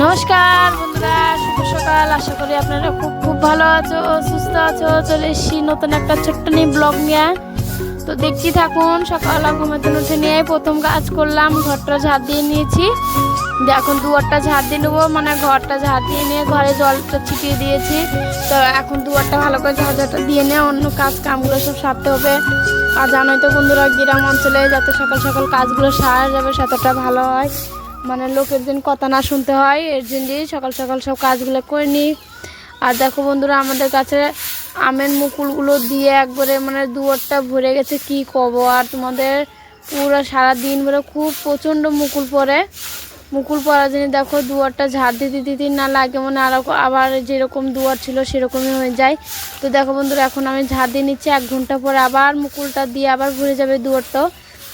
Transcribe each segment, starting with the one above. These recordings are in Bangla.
নমস্কার বন্ধুরা, শুভ সকাল। আশা করি আপনারা খুব খুব ভালো আছো, সুস্থ আছো। চলে এসেছি নতুন একটা ছোট্ট নিয়ে ব্লগ নিয়ে। তো দেখতে থাকুন। সকাল ঘুমাতে উঠে নিয়ে প্রথম কাজ করলাম, ঘরটা ঝাড় দিয়ে নিয়েছি। এখন দুয়ারটা ঝাড় দিয়ে নেবো, মানে ঘরটা ঝাড় দিয়ে নিয়ে ঘরে জলটা ছিটিয়ে দিয়েছি। তো এখন দুয়ারটা ভালো করে ঝাড়টা দিয়ে নিয়ে অন্য কাজ কামগুলো সব সারতে হবে। আর জানোই তো বন্ধুরা, গ্রাম অঞ্চলে যাতে সকাল সকাল কাজগুলো সারা যাবে সেতটা ভালো হয়, মানে লোকের দিন কথা না শুনতে হয়, এর জন্যই সকাল সকাল সব কাজগুলো করে নিই। আর দেখো বন্ধুরা, আমাদের কাছে আমের মুকুলগুলো দিয়ে একবারে মানে দুয়ারটা ভরে গেছে, কি কব আর তোমাদের। পুরো সারা দিন ভরে খুব প্রচণ্ড মুকুল পড়ে। মুকুল পড়ার জন্য দেখো দুয়ারটা ঝাড় দিতে দিতে না লাগে, মানে আবার যেরকম দুয়ার ছিল সেরকমই হয়ে যায়। তো দেখো বন্ধুরা, এখন আমি ঝাড় দিয়ে নিচ্ছি। 1 ঘন্টা পরে আবার মুকুলটা দিয়ে আবার ভরে যাবে দুয়ারটাও।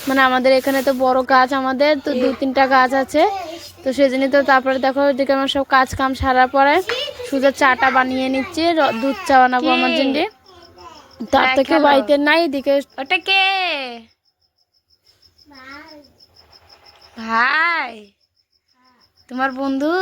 মানে আমাদের এখানে তো বড় গাছ, আমাদের তো 2-3টা গাছ আছে। তো সেজন্য তো তারপরে দেখো এদিকে আমার সব কাজ কাম সারার পরে শুধু চাটা বানিয়ে নিচ্ছি, দুধ চা বানাবো আমার জন্য। তার থেকে বাড়িতে নাই। এদিকে ওটা কে ভাই? তোমার বন্ধু?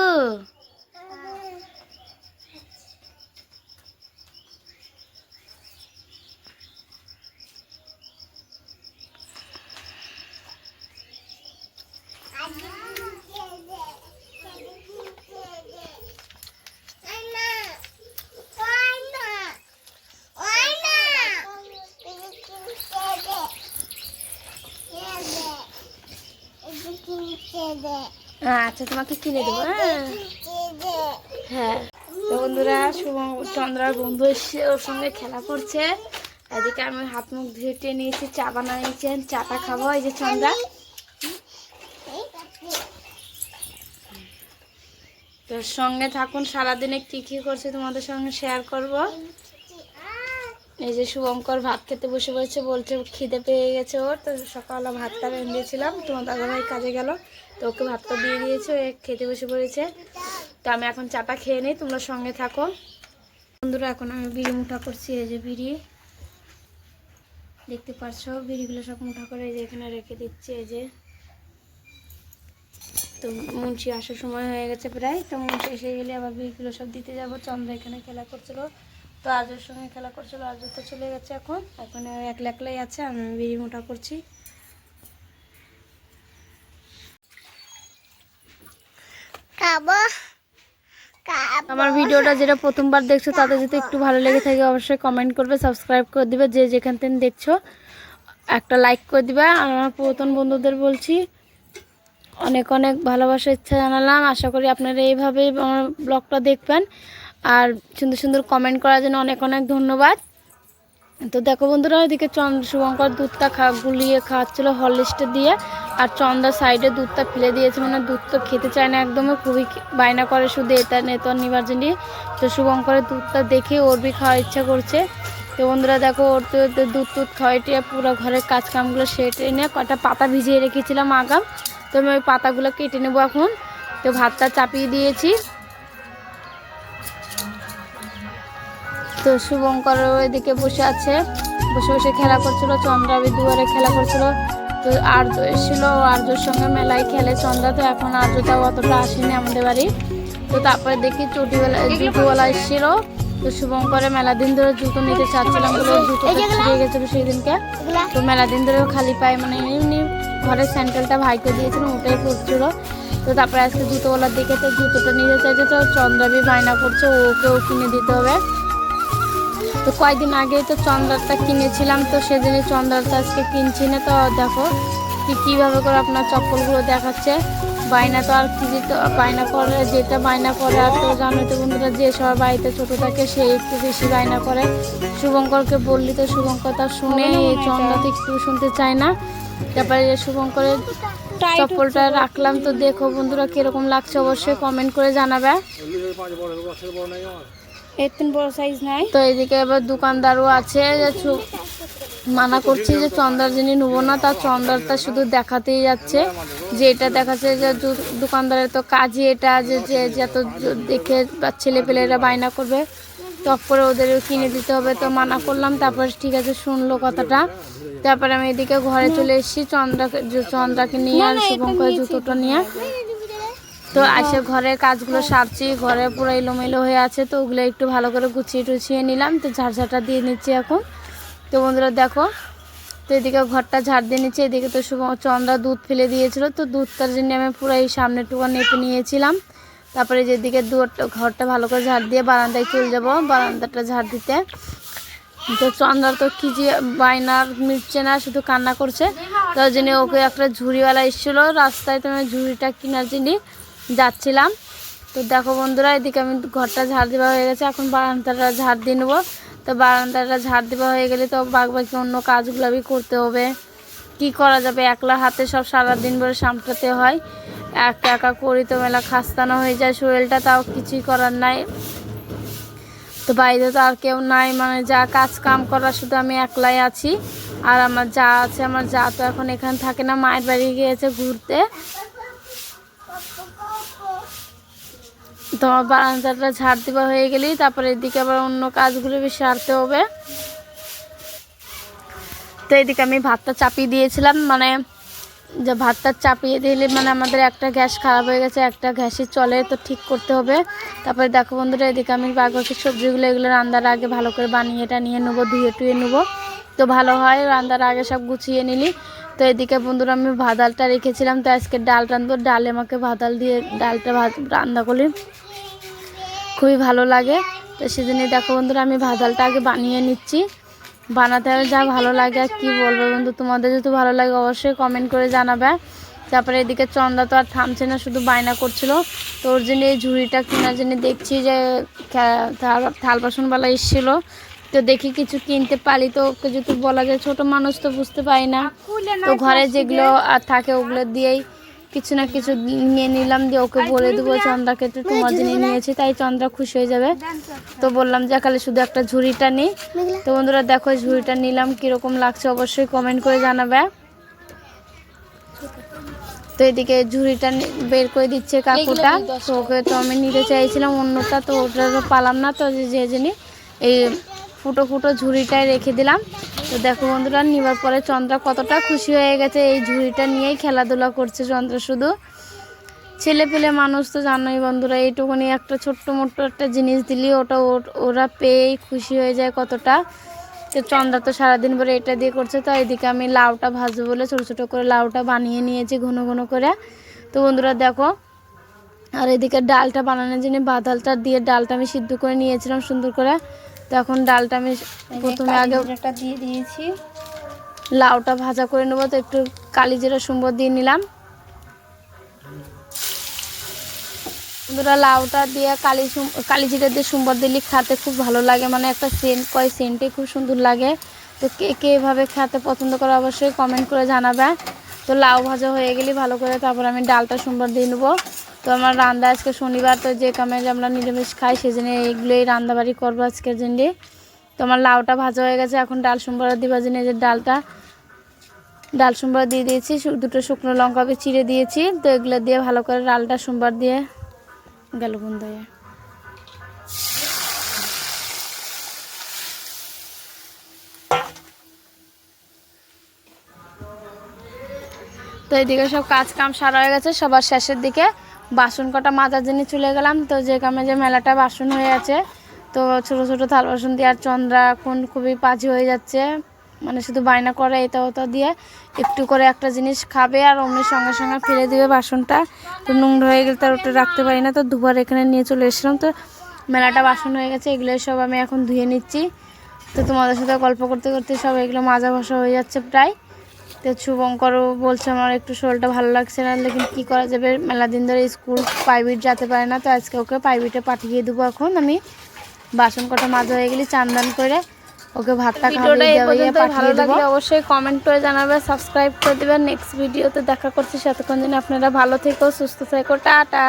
আচ্ছা, তোমাকে কিনে দেবো। হ্যাঁ তো বন্ধুরা, শুভম চন্দ্রার বন্ধু এসে ওর সঙ্গে খেলা করছে। এদিকে আমি হাত মুখ ধুয়ে নিয়েছি, চা বানিয়েছেন, চাটা খাবো। এই যে চন্দ্রা, তোর সঙ্গে থাকুন। সারাদিনে কি কি করছে তোমাদের সঙ্গে শেয়ার করব। এই যে শুভঙ্কর ভাত খেতে বসে পড়েছে, বলছে খিদে পেয়ে গেছে ওর। তো সকালে ভাতটা রেঁধেছিলাম, তোমার দাদাভাই কাজে গেল, তো ওকে ভাতটা দিয়ে দিয়েছে, ও খেতে বসে পড়েছে। তো আমি এখন চাটা খেয়ে নিই, তোমরা সঙ্গে থাকো বন্ধুরা। এখন আমি বিড়ি মুঠা করছি। এই যে বিড়ি দেখতে পাচ্ছ, বিড়িগুলো সব মুঠা করে এই যে এখানে রেখে দিচ্ছি। এই যে তো মুন্সি আসার সময় হয়ে গেছে প্রায়, তো মুন্সি এসে গেলে আবার বিড়িগুলো সব দিতে যাবো। চন্দ্র এখানে খেলা করছিল, তো আজের সঙ্গে খেলা করছিল, আজ তো চলে গেছে। এখন একলা একলাই আছে, আমি বিড়ি মোটা করছি। আমার ভিডিওটা যেটা প্রথমবার দেখছো তাদের যদি একটু ভালো লেগে থাকে অবশ্যই কমেন্ট করবে, সাবস্ক্রাইব করে দিবে। যে যেখান থেকে দেখছো একটা লাইক করে দিবে। আর আমার পুরাতন বন্ধুদের বলছি অনেক অনেক ভালোবাসার ইচ্ছা জানালাম। আশা করি আপনারা এইভাবেই আমার ব্লগটা দেখবেন। আর সুন্দর সুন্দর কমেন্ট করার জন্য অনেক অনেক ধন্যবাদ। তো দেখো বন্ধুরা, ওইদিকে শুভঙ্কর দুধটা গুলিয়ে খাওয়াচ্ছিল হরলিক্সটা দিয়ে, আর চন্দ্রা সাইডে দুধটা ফেলে দিয়েছে, মানে দুধ তো খেতে চায় না একদমই, খুবই বায়না করে শুধু এটা নেতর নিবার জন্য। তো শুভঙ্করের দুধটা দেখে ওর বি খাওয়ার ইচ্ছা করছে। তো বন্ধুরা দেখো, ওর তো দুধ খাওয়াইটিয়ে পুরো ঘরের কাজ কামগুলো সেরে নিয়ে কটা পাতা ভিজিয়ে রেখেছিলাম আগাম, তো আমি ওই পাতাগুলো কেটে নেবো এখন। তো ভাতটা চাপিয়ে দিয়েছি। তো শুভঙ্কর ওইদিকে বসে আছে, বসে বসে খেলা করছিল। চন্দ্রা দুয়ারে খেলা করছিল। তো আর্য এসেছিল, আর্যর সঙ্গে মেলায় খেলে চন্দ্রা। তো এখন আর্যটাও অতটা আসেনি আমাদের বাড়ি। তো তারপরে দেখি জুতোওয়ালা এসেছিল। তো শুভঙ্করে মেলা দিন ধরে জুতো নিতে চাচ্ছিলাম বলে জুতোটা ছিঁড়ে গেছিলো সেই দিনকে। তো মেলা দিন ধরে খালি পায়ে মানে এমনি ঘরের স্যান্ডেলটা ভাইকে দিয়েছিলাম, ওটাই পড়ছিল। তো তারপরে আজকে জুতোওয়ালার দিকে তো জুতোটা নিতে চাইছে, তো চন্দ্রাবি বায়না করছে ওকেও কিনে দিতে হবে। তো কয়েকদিন আগেই তো চন্দ্রারটা কিনেছিলাম, তো সেদিনই চন্দ্রারটা আজকে কিনছি না। তো দেখো কীভাবে করে আপনার চপ্পলগুলো দেখাচ্ছে। বায়না তো আর কি যেটা বায়না করে, যেটা বায়না করে। আর তো জানোই তো বন্ধুরা, যে সবার বাড়িতে ছোটো থাকে সে একটু বেশি বায়না করে। শুভঙ্করকে বললি তো শুভঙ্কর তার শুনে, এই চন্দ্রা তো একটু শুনতে চায় না। তারপরে শুভঙ্করের চপ্পলটা রাখলাম। তো দেখো বন্ধুরা কীরকম লাগছে অবশ্যই কমেন্ট করে জানাবে। বড় সাইজ নাই। তো এদিকে এবার দোকানদারও আছে, যে মানা করছি যে চন্দ্রার জিনিস নেবো না, তার চন্দ্রারটা শুধু দেখাতেই যাচ্ছে, যে এটা দেখাচ্ছে যে দোকানদারের তো কাজই এটা, যে যত দেখে ছেলেপেলেরা বায়না করবে টপ করে ওদেরও কিনে দিতে হবে। তো মানা করলাম, তারপরে ঠিক আছে শুনলো কথাটা। তারপরে আমি এদিকে ঘরে চলে এসেছি চন্দ্রাকে নিয়ে আর শুভঙ্করের জুতোটা নিয়ে। তো আসে ঘরের কাজগুলো সারছি, ঘরে পুরো এলোমেলো হয়ে আছে, তো ওগুলো একটু ভালো করে গুছিয়ে টুছিয়ে নিলাম। তো ঝাড়ঝাড়টা দিয়ে নিচ্ছি এখন। তো বন্ধুরা দেখো, তো এদিকে ঘরটা ঝাড় দিয়ে নিচ্ছি। এদিকে তো চন্দ্রা দুধ ফেলে দিয়েছিল, তো দুধটার জন্য আমি পুরো এই সামনেটুকু নেপে নিয়েছিলাম। তারপরে যেদিকে ঘরটা ভালো করে ঝাড় দিয়ে বারান্দায় চলে যাবো, বারান্দাটা ঝাড় দিতে। তো চন্দ্রা তো কি যে বায়নার মিটছে না, শুধু কান্না করছে। তার জন্য ওকে একটা ঝুড়িওয়ালা এসেছিলো রাস্তায়, তো আমি ঝুড়িটা কেনার জন্য যাচ্ছিলাম। তো দেখো বন্ধুরা, এদিকে আমি ঘরটা ঝাড় দেওয়া হয়ে গেছে, এখন বারান্দাটা ঝাড় দিয়ে নেবো। তো বারান্দাটা ঝাড় দেওয়া হয়ে গেলে তো বাকি অন্য কাজগুলো আমি করতে হবে। কি করা যাবে, একলা হাতে সব সারাদিন ভরে সামলাতে হয়। একা একা করি তো মেলা খাস্তানো হয়ে যায় শরীরটা, তাও কিছুই করার নাই। তো বাইরে তো আর কেউ নাই, মানে যা কাজ কাম করা শুধু আমি একলাই আছি। আর আমার যা আছে, আমার যা তো এখন এখানে থাকে না, মায়ের বাড়ি গিয়েছে ঘুরতে। তোমার বারান্দাটা ঝাড় দেওয়া হয়ে গেলেই তারপরে এদিকে আবার অন্য কাজগুলো বেশি সারতে হবে। তো এদিকে আমি ভাতটা চাপিয়ে দিয়েছিলাম, মানে যে ভাতটা চাপিয়ে দিলে মানে আমাদের একটা গ্যাস খারাপ হয়ে গেছে, একটা গ্যাসই চলে, তো ঠিক করতে হবে। তারপরে দেখো বন্ধুরা, এদিকে আমি বাকি সবজিগুলো এগুলো রান্নার আগে ভালো করে বানিয়ে এটা নিয়ে নেবো, ধুয়ে টুয়ে নেবো, তো ভালো হয় রান্নার আগে সব গুছিয়ে নিলি। তো এদিকে বন্ধুরা আমি ভাদালটা রেখেছিলাম, তো আজকে ডাল রাঁধবো। ডালে আমাকে ভাদাল দিয়ে ডালটা রান্না করলে খুবই ভালো লাগে। তো সেজন্যই দেখো বন্ধুরা, আমি ভাদালটা আগে বানিয়ে নিচ্ছি। বানাতে হবে যা ভালো লাগে, আর কী বলবো বন্ধু, তোমাদের যদি ভালো লাগে অবশ্যই কমেন্ট করে জানাবে। তারপরে এদিকে চন্দ্রা তো আর থামছে না, শুধু বায়না করছিল। তো ওর জন্য এই ঝুড়িটা কেনার জন্য দেখছি যে থাল বাসনওয়ালা এসেছিলো, তো দেখি কিছু কিনতে পারি। তো ওকে যদি বলা যায়, ছোটো মানুষ তো বুঝতে পারি না, তো ঘরে যেগুলো আর থাকে ওগুলো দিয়েই কিছু না কিছু নিয়ে নিলাম, দিয়ে ওকে বলে দেবো চন্দ্রাকে তো তোমার জন্য নিয়েছি, তাই চন্দ্রা খুশি হয়ে যাবে। তো বললাম যে খালি শুধু একটা ঝুড়িটা নিই। তো বন্ধুরা দেখো, ঝুড়িটা নিলাম, কীরকম লাগছে অবশ্যই কমেন্ট করে জানাবে। তো এদিকে ঝুড়িটা বের করে দিচ্ছে কাকুটা, তো ওকে তো আমি নিতে চাইছিলাম অন্যটা, তো ওটা তো পালাম না, তো যে জিনিস এই ফুটো ফুটো ঝুড়িটায় রেখে দিলাম। তো দেখো বন্ধুরা, নেবার পরে চন্দ্রা কতটা খুশি হয়ে গেছে, এই ঝুড়িটা নিয়েই খেলাধুলা করছে চন্দ্রা। শুধু ছেলে পেলে মানুষ তো জানোই বন্ধুরা, এইটুকুনি একটা ছোট্ট মোট্ট একটা জিনিস দিলি ওটা ওরা পেয়েই খুশি হয়ে যায় কতটা। তো চন্দ্রা তো সারাদিন ভরে এটা দিয়ে করছে। তো এদিকে আমি লাউটা ভাজবো বলে ছোটো ছোটো করে লাউটা বানিয়ে নিয়েছি ঘন ঘন করে। তো বন্ধুরা দেখো, আর এদিকে ডালটা বানানোর জন্য বাদালটা দিয়ে ডালটা আমি সিদ্ধ করে নিয়েছিলাম সুন্দর করে। তো এখন ডালটা আমি প্রথমে আগে দিয়ে দিয়েছি, লাউটা ভাজা করে নেবো। তো একটু কালি জিরা সম্বর দিয়ে নিলাম। বন্ধুরা লাউটা দিয়ে কালি জিরা দিয়ে সম্বর দিলে খেতে খুব ভালো লাগে, মানে একটা সেন্ট কয়, সেন্টে খুব সুন্দর লাগে। তো কে কে এভাবে খেতে পছন্দ করে অবশ্যই কমেন্ট করে জানাবে। তো লাউ ভাজা হয়ে গেলে ভালো করে তারপর আমি ডালটা সম্বর দিয়ে নেবো। তো আমার রান্না আজকে শনিবার, তো যে কামে আমরা নিরামিষ খাই সেজন্য এইগুলোই রান্নাবাড়ি করবো আজকের জন্য। তো আমার লাউটা ভাজা হয়ে গেছে, এখন ডাল সম্বর দিবার জন্য যে ডাল সম্বর দিয়ে দিয়েছি, দুটো শুকনো লঙ্কাকে চিড়ে দিয়েছি। তো এগুলো দিয়ে ভালো করে ডালটা সম্বর দিয়ে গেল বন্ধ হয়ে। তো এইদিকে সব কাজ কাম সারা হয়ে গেছে, সবার শেষের দিকে বাসন কটা মাজার জন্য চলে গেলাম। তো যে কামে যে মেলাটা বাসন হয়ে আছে, তো ছোট ছোট থাল বাসন দিয়ে। আর চন্দ্রা এখন খুবই পাজি হয়ে যাচ্ছে, মানে শুধু বায়না করে এটা ওটা দিয়ে, একটু করে একটা জিনিস খাবে আর অমনি সঙ্গে সঙ্গে ফেলে দেবে বাসনটা। তো নোংরা হয়ে গেলে তার ওটা রাখতে পারি না, তো দুবার এখানে নিয়ে চলে এসেছিলাম। তো মেলাটা বাসন হয়ে গেছে, এগুলো সব আমি এখন ধুয়ে নিচ্ছি। তো তোমাদের সাথে গল্প করতে করতে সব এগুলো মাজা ঘষা হয়ে যাচ্ছে প্রায়। তো শুভঙ্করও বলছে আমার একটু শরীরটা ভালো লাগছে না, লেকিন কী করা যাবে, মেলা দিন ধরে স্কুল প্রাইভেট যেতে পারে না, তো আজকে ওকে প্রাইভেটে পাঠিয়ে দেবো। এখন আমি বাসন কটা মাজা হয়ে গেলে চান করে ওকে ভাতটা খাওয়াই ভালো লাগলে অবশ্যই কমেন্ট করে জানাবে, সাবস্ক্রাইব করে দেবে। নেক্সট ভিডিওতে দেখা করছি, ততক্ষণ যেন আপনারা ভালো থেকো, সুস্থ থেকো, টাটা।